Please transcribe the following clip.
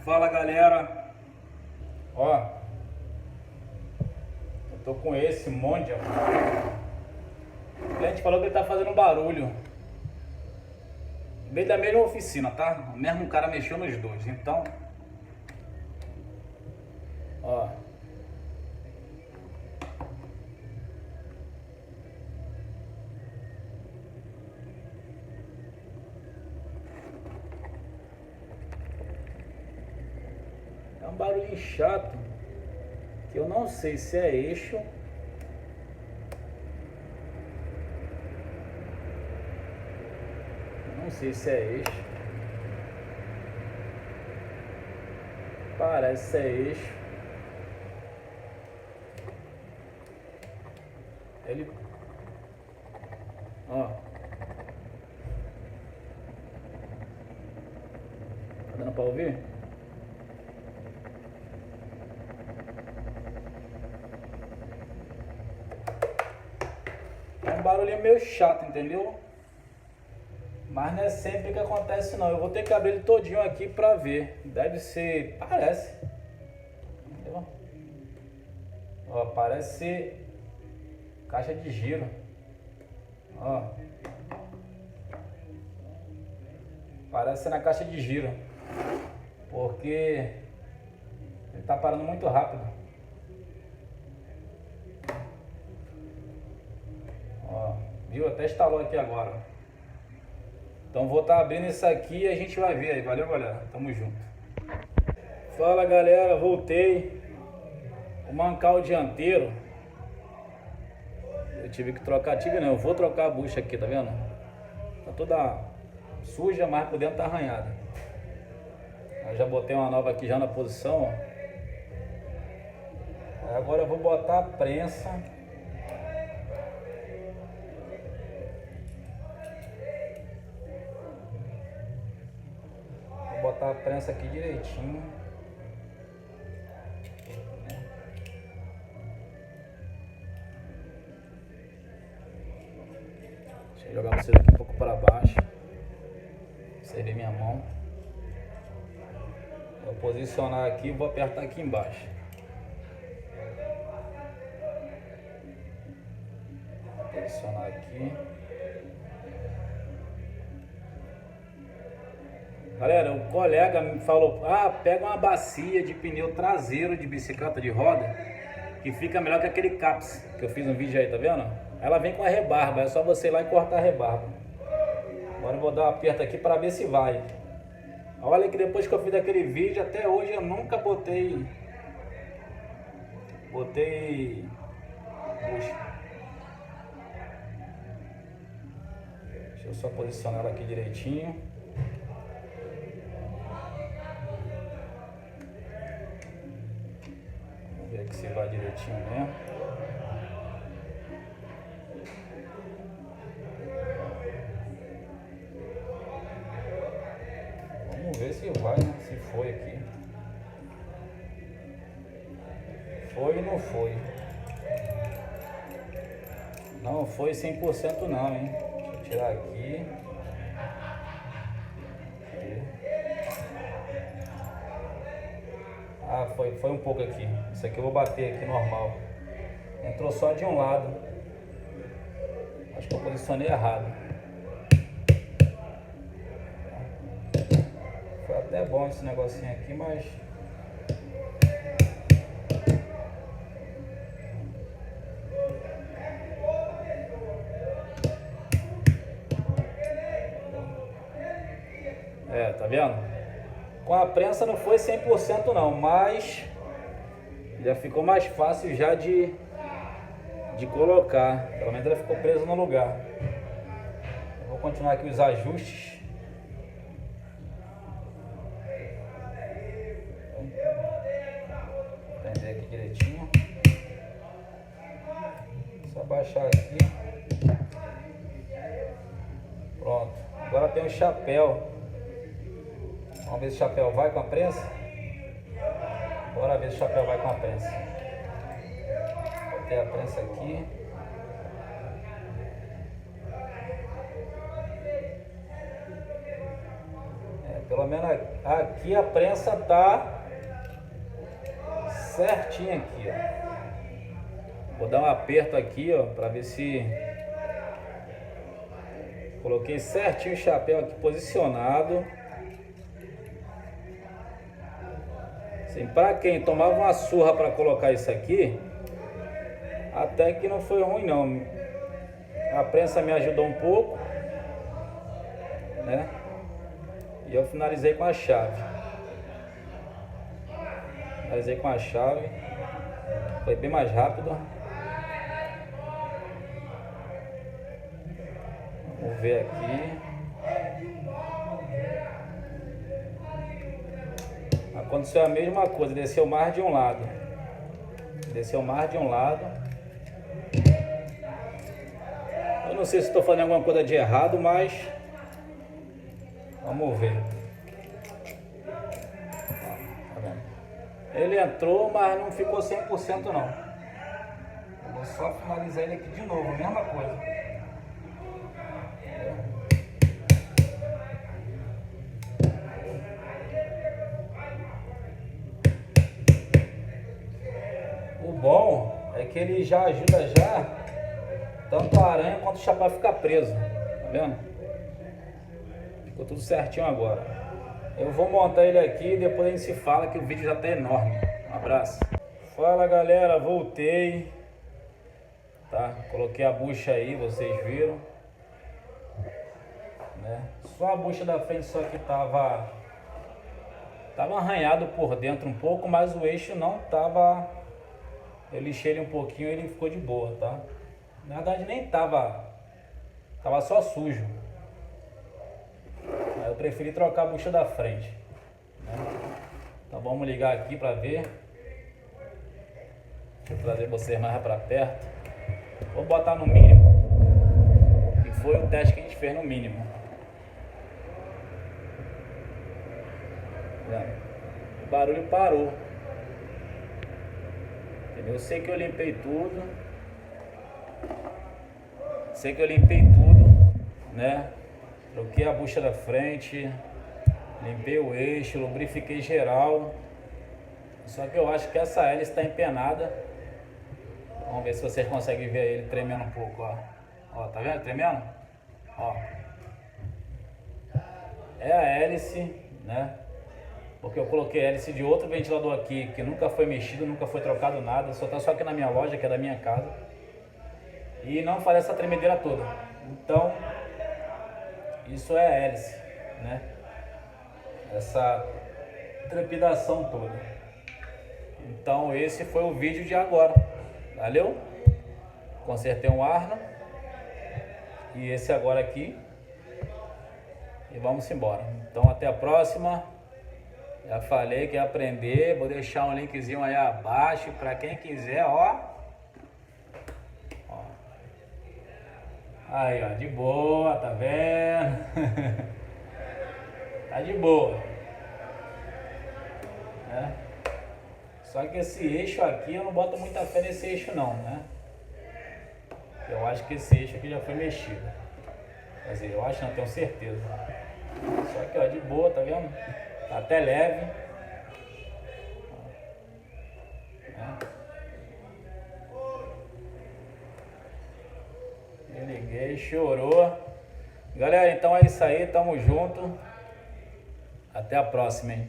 Fala galera, ó, eu tô com esse monte, ó. O cliente falou que ele tá fazendo barulho meio da mesma oficina, tá? O mesmo cara mexeu nos dois, então, ó. É um barulho chato, que eu não sei se é eixo. Não sei se é eixo. Parece ser eixo. Ele... Ó. Tá dando pra ouvir? É um barulhinho meio chato, entendeu? Mas não é sempre que acontece não. Eu vou ter que abrir ele todinho aqui pra ver. Deve ser... Parece. Entendeu? Ó, parece ser caixa de giro. Ó. Parece ser na caixa de giro. Porque ele tá parando muito rápido. Ó, viu? Até instalou aqui agora. Então vou estar abrindo isso aqui e a gente vai ver aí. Valeu, galera. Tamo junto. Fala, galera. Voltei. Vou mancar o dianteiro. Eu tive que trocar. Eu vou trocar a bucha aqui, tá vendo? Tá toda suja, mas por dentro tá arranhada. Eu já botei uma nova aqui já na posição, ó. Agora eu vou botar a prensa. Vou botar a prensa aqui direitinho. Deixa eu jogar vocês aqui um pouco para baixo. Você vê minha mão. Vou posicionar aqui e vou apertar aqui embaixo. Vou posicionar aqui. Galera, o colega me falou, pega uma bacia de pneu traseiro de bicicleta de roda, que fica melhor que aquele CAPS, que eu fiz um vídeo aí, tá vendo? Ela vem com a rebarba, é só você ir lá e cortar a rebarba. Agora eu vou dar um aperto aqui para ver se vai. Olha que depois que eu fiz aquele vídeo, até hoje eu nunca botei bucha. Deixa eu só posicionar ela aqui direitinho. Ver que se vai direitinho mesmo. Vamos ver se vai, né? Se foi aqui. Foi e não foi. Não foi 100% não, hein? Deixa eu tirar aqui. Foi um pouco aqui. Isso aqui eu vou bater aqui normal. Entrou só de um lado. Acho que eu posicionei errado. Foi até bom esse negocinho aqui, mas... tá vendo? Com a prensa não foi 100% não, mas já ficou mais fácil já de colocar. Pelo menos ela ficou presa no lugar. Eu vou continuar aqui os ajustes. Vou prender aqui direitinho. Só baixar aqui. Pronto. Agora tem o chapéu. Vamos ver se o chapéu vai com a prensa. Bora ver se o chapéu vai com a prensa. Botei a prensa aqui. Pelo menos aqui a prensa tá certinha aqui, ó. Vou dar um aperto aqui, ó, para ver se coloquei certinho o chapéu aqui posicionado. Assim, para quem tomava uma surra para colocar isso aqui, até que não foi ruim não. A prensa me ajudou um pouco, né? E eu finalizei com a chave. Finalizei com a chave. Foi bem mais rápido. Vamos ver aqui. Aconteceu a mesma coisa, desceu mais de um lado. Desceu mais de um lado. Eu não sei se estou fazendo alguma coisa de errado, mas vamos ver. Tá vendo? Ele entrou, mas não ficou 100% não. Eu vou só finalizar ele aqui de novo, mesma coisa. O bom é que ele já ajuda tanto a aranha quanto o chapéu ficar preso, tá vendo? Ficou tudo certinho agora. Eu vou montar ele aqui e depois a gente se fala, que o vídeo já tá enorme. Um abraço. Fala galera, voltei. Tá? Coloquei a bucha aí, vocês viram, né? Só a bucha da frente só que tava arranhado por dentro um pouco, mas o eixo não tava. Eu lixei ele um pouquinho e ele ficou de boa, tá? Na verdade nem tava só sujo. Aí eu preferi trocar a bucha da frente, né? Então vamos ligar aqui pra ver. Deixa eu trazer vocês mais pra perto. Vou botar no mínimo. E foi o teste que a gente fez no mínimo. O barulho parou. Entendeu? Eu sei que eu limpei tudo. Né? Troquei a bucha da frente. Limpei o eixo, lubrifiquei geral. Só que eu acho que essa hélice está empenada. Vamos ver se vocês conseguem ver ele tremendo um pouco, ó. Ó, tá vendo? Tremendo? Ó. É a hélice, né? Porque eu coloquei a hélice de outro ventilador aqui, que nunca foi mexido, nunca foi trocado nada. Só tá só aqui na minha loja, que é da minha casa. E não faz essa tremedeira toda. Então, isso é a hélice, né? Essa trepidação toda. Então esse foi o vídeo de agora. Valeu? Consertei um Arno. E esse agora aqui. E vamos embora. Então até a próxima. Já falei que ia aprender. Vou deixar um linkzinho aí abaixo para quem quiser, ó. Aí, ó, de boa, tá vendo? Tá de boa. Né? Só que esse eixo aqui, eu não boto muita fé nesse eixo não, né? Eu acho que esse eixo aqui já foi mexido. Quer dizer, eu acho, não tenho certeza. Só que, ó, de boa, tá vendo? Tá até leve. Eu liguei, chorou. Galera, então é isso aí, tamo junto. Até a próxima, hein?